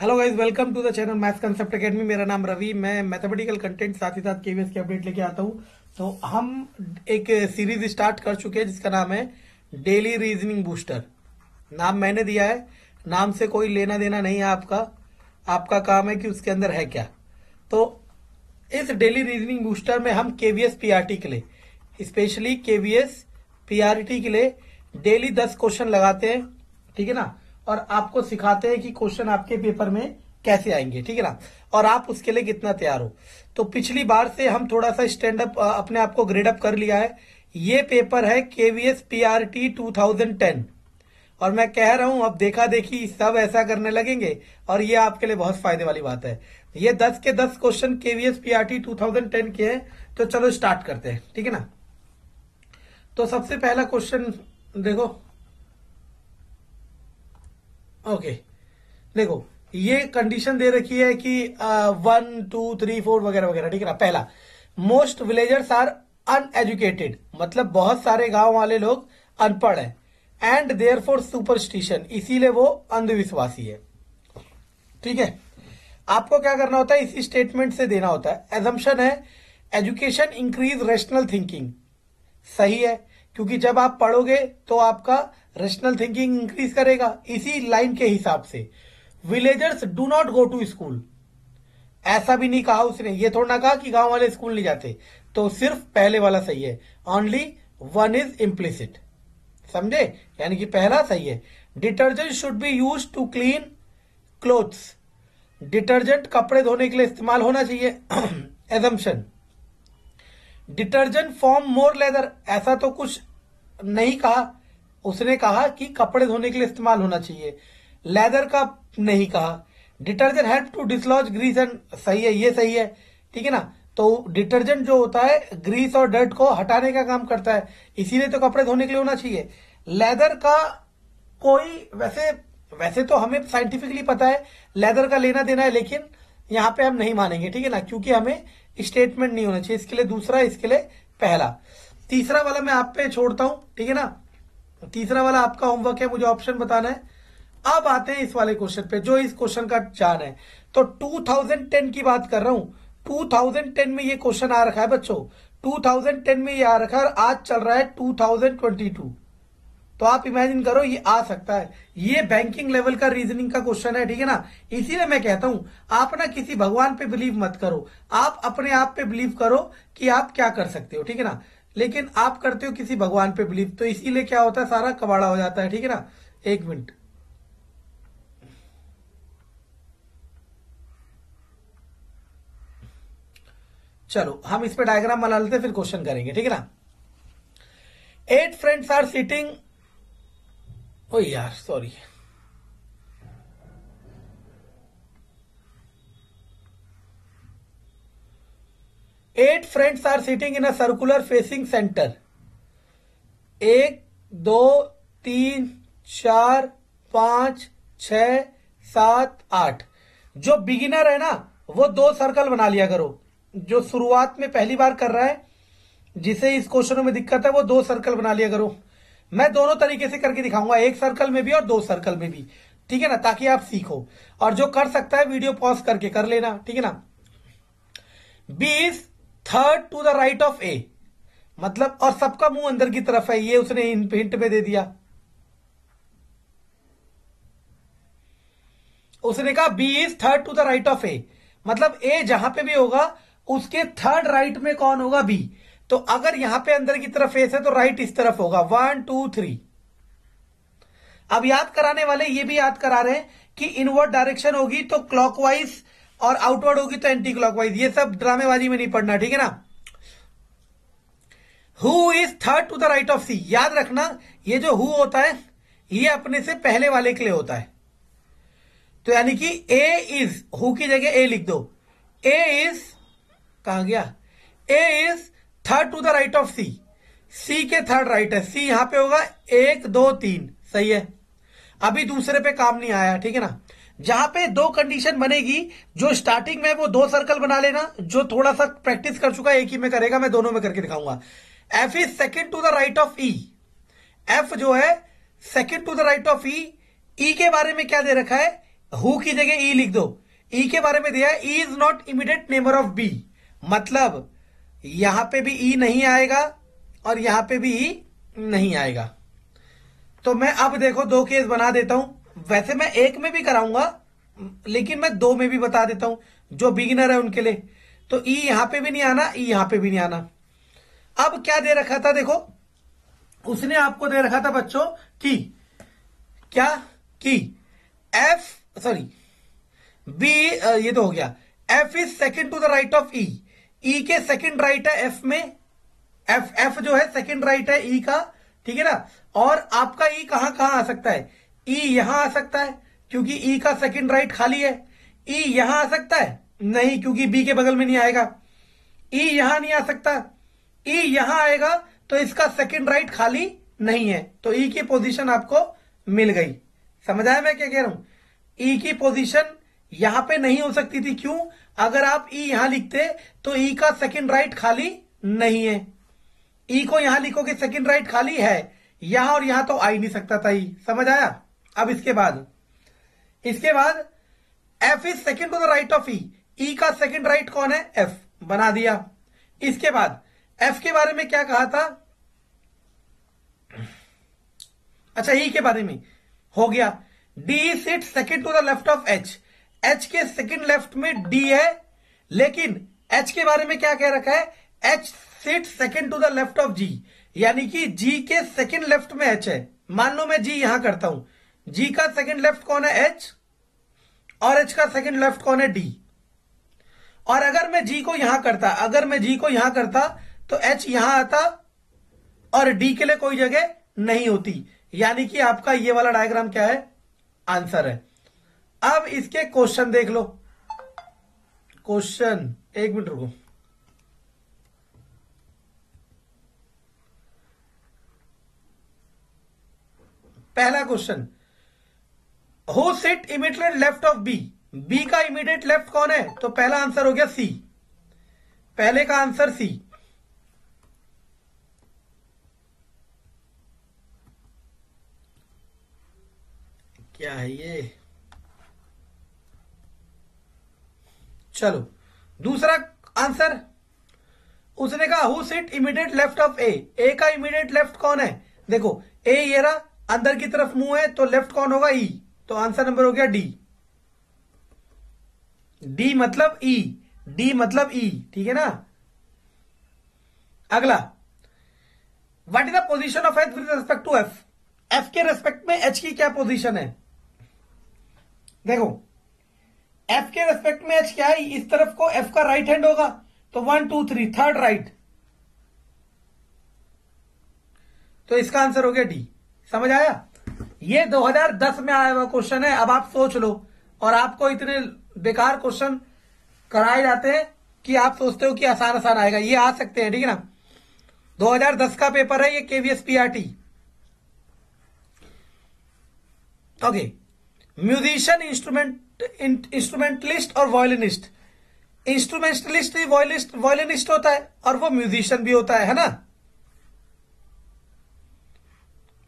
Hello guys, welcome to the channel maths concept academy. मेरा नाम रवि, मैं मैथमेटिकल कंटेंट साथ ही साथ केवीएस की अपडेट लेके आता हूँ। तो हम एक सीरीज स्टार्ट कर चुके हैं जिसका नाम है डेली रीजनिंग बूस्टर। नाम मैंने दिया है, नाम से कोई लेना देना नहीं है आपका। आपका काम है कि उसके अंदर है क्या। तो इस डेली रीजनिंग बूस्टर में हम केवीएस पीआरटी के लिए, स्पेशली केवीएस पीआरटी के लिए डेली 10 क्वेश्चन लगाते हैं, ठीक है ना। और आपको सिखाते हैं कि क्वेश्चन आपके पेपर में कैसे आएंगे, ठीक है ना, और आप उसके लिए कितना तैयार हो। तो पिछली बार से हम थोड़ा सा स्टैंड अप, अपने आप को ग्रेड अप कर लिया है। ये पेपर है केवीएस पीआरटी 2010 और मैं कह रहा हूं अब देखा देखी सब ऐसा करने लगेंगे और ये आपके लिए बहुत फायदे वाली बात है। ये 10 के 10 क्वेश्चन केवीएस पीआरटी 2010 के हैं। तो चलो स्टार्ट करते हैं, ठीक है ना। तो सबसे पहला क्वेश्चन देखो, ओके देखो, ये कंडीशन दे रखी है कि 1 2 3 4 वगैरह वगैरह, ठीक है ना। पहला, मोस्ट विलेजर्स आर अनएजुकेटेड, मतलब बहुत सारे गांव वाले लोग अनपढ़ हैं। एंड देयर फॉर सुपरस्टिशन, इसीलिए वो अंधविश्वासी है, ठीक है। आपको क्या करना होता है, इसी स्टेटमेंट से देना होता है। एजम्पशन है एजुकेशन इंक्रीज रेशनल थिंकिंग, सही है, क्योंकि जब आप पढ़ोगे तो आपका रेशनल थिंकिंग इंक्रीज करेगा। इसी लाइन के हिसाब से villagers do not go to school, ऐसा भी नहीं कहा उसने, ये थोड़ा ना कहा कि गांव वाले स्कूल नहीं जाते। तो सिर्फ पहले वाला सही है, ओनली वन इज इम्प्लिसिट, समझे, यानी कि पहला सही है। Detergent should be use to clean clothes, detergent कपड़े धोने के लिए इस्तेमाल होना चाहिए। Assumption, detergent form more lather, ऐसा तो कुछ नहीं कहा, उसने कहा कि कपड़े धोने के लिए इस्तेमाल होना चाहिए, लेदर का नहीं कहा। Detergent help to dislodge grease and, सही है, ये सही है, ठीक है ना। तो डिटर्जेंट जो होता है ग्रीस और डर्ट को हटाने का काम करता है, इसीलिए तो कपड़े धोने के लिए होना चाहिए। लेदर का कोई वैसे वैसे तो हमें साइंटिफिकली पता है लेदर का लेना देना है, लेकिन यहां पे हम नहीं मानेंगे, ठीक है ना, क्योंकि हमें स्टेटमेंट नहीं होना चाहिए। इसके लिए दूसरा, इसके लिए पहला। तीसरा वाला मैं आप पे छोड़ता हूं, ठीक है ना। तीसरा वाला आपका होमवर्क है, मुझे ऑप्शन बताना है। अब आते हैं इस वाले क्वेश्चन पे, जो इस क्वेश्चन का जान है। तो 2010 की बात कर रहा हूं, 2010 में ये क्वेश्चन आ रखा है बच्चों, 2010 में ये आ रखा है और आज चल रहा है 2022। तो आप इमेजिन करो ये आ सकता है। ये बैंकिंग लेवल का रीजनिंग का क्वेश्चन है, ठीक है ना। इसीलिए मैं कहता हूं आप ना किसी भगवान पे बिलीव मत करो, आप अपने आप पे बिलीव करो कि आप क्या कर सकते हो, ठीक है ना। लेकिन आप करते हो किसी भगवान पे बिलीव, तो इसीलिए क्या होता है, सारा कबाड़ा हो जाता है, ठीक है ना। एक मिनट, चलो हम इस पे डायग्राम बना लेते हैं, फिर क्वेश्चन करेंगे, ठीक है ना। 8 फ्रेंड्स आर सिटिंग, ओ यार sorry, eight friends are sitting in a circular facing centre. 1 2 3 4 5 6 7 8। जो बिगिनर है ना वो 2 सर्कल बना लिया करो। जो शुरुआत में पहली बार कर रहा है, जिसे इस क्वेश्चनों में दिक्कत है, वो 2 सर्कल बना लिया करो। मैं दोनों तरीके से करके दिखाऊंगा, 1 सर्कल में भी और 2 सर्कल में भी, ठीक है ना, ताकि आप सीखो। और जो कर सकता है वीडियो पॉज करके कर लेना, ठीक है ना। B is third to the right of A, मतलब और सबका मुंह अंदर की तरफ है, ये उसने हिंट में दे दिया। उसने कहा B is third to the right of A, मतलब ए जहां पे भी होगा उसके थर्ड राइट में कौन होगा, बी। तो अगर यहां पे अंदर की तरफ ए है तो राइट इस तरफ होगा, 1 2 3। अब याद कराने वाले ये भी याद करा रहे हैं कि इनवर्ड डायरेक्शन होगी तो क्लॉकवाइज और आउटवर्ड होगी तो एंटी क्लॉकवाइज। ये सब ड्रामेबाजी में नहीं पढ़ना, ठीक है ना। Who is third to the right of C, याद रखना ये जो हु होता है ये अपने से पहले वाले के लिए होता है। तो यानी कि ए इज, हु की जगह ए लिख दो। ए इज, कहां गया, A is third to the right of C, C के थर्ड राइट है, सी यहां पे होगा 1 2 3, सही है। अभी दूसरे पे काम नहीं आया, ठीक है ना। जहां पे 2 कंडीशन बनेगी, जो स्टार्टिंग में वो 2 सर्कल बना लेना, जो थोड़ा सा प्रैक्टिस कर चुका है एक ही में करेगा, मैं दोनों में करके दिखाऊंगा। F is second to the right of E, F जो है second to the right of E. E के बारे में क्या दे रखा है, हु की जगह ई लिख दो। ई के बारे में दिया है, E is not immediate neighbour of B, मतलब यहां पे भी ई नहीं आएगा और यहां पे भी ई नहीं आएगा। तो मैं अब देखो दो केस बना देता हूं, वैसे मैं एक में भी कराऊंगा लेकिन मैं दो में भी बता देता हूं जो बिगिनर है उनके लिए। तो ई यहां पे भी नहीं आना, ई यहां पे भी नहीं आना। अब क्या दे रखा था देखो, उसने आपको दे रखा था बच्चों कि क्या कि एफ सॉरी बी, ये तो हो गया, F is second to the right of E, E के सेकेंड राइट है एफ में, एफ जो है सेकेंड राइट है ई का, ठीक है ना। और आपका ई कहां कहां आ सकता है, ई यहां आ सकता है क्योंकि ई का सेकेंड राइट खाली है। ई यहां आ सकता है नहीं, क्योंकि बी के बगल में नहीं आएगा। ई यहां नहीं आ सकता, ई यहां आएगा तो इसका सेकेंड राइट खाली नहीं है, तो ई की पोजीशन आपको मिल गई। समझ आया मैं क्या कह रहा हूं? ई की पोजीशन यहां पे नहीं हो सकती थी, क्यों? अगर आप ई यहां लिखते तो ई का सेकेंड राइट खाली नहीं है, ई को यहां लिखोगे सेकेंड राइट खाली है, यहां और यहां तो आ ही नहीं सकता था ई। समझ आया? अब इसके बाद F is second to the right of E, E का सेकेंड राइट कौन है? एफ, बना दिया। इसके बाद एफ के बारे में क्या कहा था? अच्छा, ई के बारे में हो गया, D sit second to the left of H, H के सेकेंड लेफ्ट में डी है, लेकिन एच के बारे में क्या कह रखा है? H sit second to the left of G, यानी कि जी के सेकेंड लेफ्ट में एच है। मान लो मैं जी यहां करता हूं, जी का सेकेंड लेफ्ट कौन है? एच, और एच का सेकेंड लेफ्ट कौन है? डी। और अगर मैं जी को यहां करता तो एच यहां आता और डी के लिए कोई जगह नहीं होती, यानी कि आपका ये वाला डायग्राम क्या है? आंसर है। अब इसके क्वेश्चन देख लो। क्वेश्चन, एक मिनट रुको। पहला question, who sit immediate left of B, B का इमीडिएट लेफ्ट कौन है? तो पहला आंसर हो गया सी, पहले का आंसर सी। क्या है ये? चलो दूसरा आंसर, उसने कहा who sit immediate left of A, A का इमीडिएट लेफ्ट कौन है? देखो ए ये रहा, अंदर की तरफ मुंह है, तो लेफ्ट कौन होगा? ई, तो आंसर नंबर हो गया डी। डी मतलब ई, डी मतलब ई, ठीक है ना। अगला, what is the position of H with respect to F, F के रेस्पेक्ट में एच की क्या पोजीशन है? देखो एफ के रेस्पेक्ट में एच क्या है? इस तरफ को एफ का राइट हैंड होगा, तो 1 2 3 थर्ड राइट, तो इसका आंसर हो गया डी। समझ आया? ये 2010 में आया हुआ क्वेश्चन है। अब आप सोच लो, और आपको इतने बेकार क्वेश्चन कराए जाते हैं कि आप सोचते हो कि आसान आसान आएगा, ये आ सकते हैं, ठीक है ना। 2010 का पेपर है ये, KVS PRT. Okay, musician, instrumentalist और वॉयलिनिस्ट। इंस्ट्रूमेंटलिस्ट ही वॉयलिनिस्ट होता है और वो म्यूजिशियन भी होता है ना।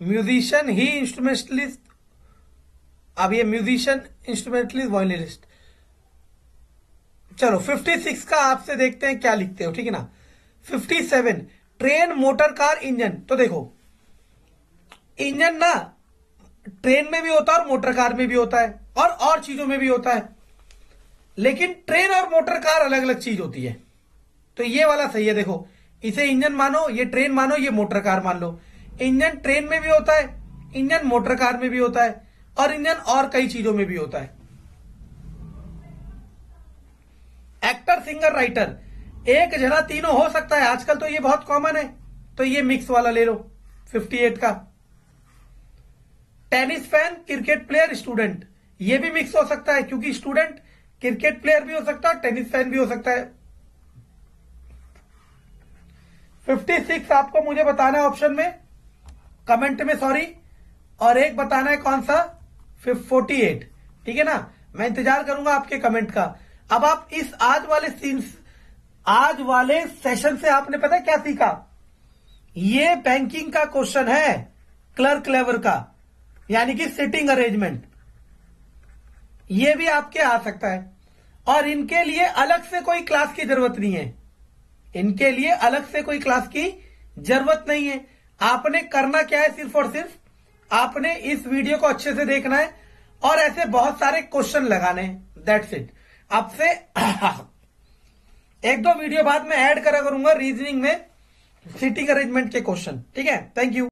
म्यूजिशियन ही इंस्ट्रूमेंटलिस्ट, अब ये म्यूजिशियन, इंस्ट्रूमेंटलिस्ट, वॉयलिनिस्ट। चलो 56 का आपसे देखते हैं क्या लिखते हो, ठीक है ना। 57, ट्रेन, मोटर कार, इंजन। तो देखो इंजन ना ट्रेन में भी होता है और मोटर कार में भी होता है और चीजों में भी होता है, लेकिन ट्रेन और मोटर कार अलग अलग चीज होती है। तो ये वाला सही है। देखो इसे इंजन मानो, ये ट्रेन मानो, ये मोटर कार मान लो। इंजन ट्रेन में भी होता है, इंजन मोटर कार में भी होता है, और इंजन और कई चीजों में भी होता है। एक्टर, सिंगर, राइटर, एक जना तीनों हो सकता है, आजकल तो ये बहुत कॉमन है, तो ये मिक्स वाला ले लो 58 का। Tennis fan, cricket player, student, ये भी मिक्स हो सकता है, क्योंकि स्टूडेंट क्रिकेट प्लेयर भी हो सकता है, टेनिस फैन भी हो सकता है। 56 आपको मुझे बताना है ऑप्शन में, कमेंट में, सॉरी, और एक बताना है कौन सा? 48, ठीक है ना। मैं इंतजार करूंगा आपके कमेंट का। अब आप इस आज वाले सेशन से आपने पता है क्या सीखा? ये बैंकिंग का क्वेश्चन है, क्लर्क लेवल का, यानी कि सिटिंग अरेंजमेंट। ये भी आपके आ सकता है। और इनके लिए अलग से कोई क्लास की जरूरत नहीं है, इनके लिए अलग से कोई क्लास की जरूरत नहीं है। आपने करना क्या है, सिर्फ और सिर्फ आपने इस वीडियो को अच्छे से देखना है और ऐसे बहुत सारे क्वेश्चन लगाने हैं, दैट्स इट। आपसे एक दो वीडियो बाद में ऐड करा करूंगा रीजनिंग में सीटिंग अरेंजमेंट के क्वेश्चन, ठीक है। Thank you.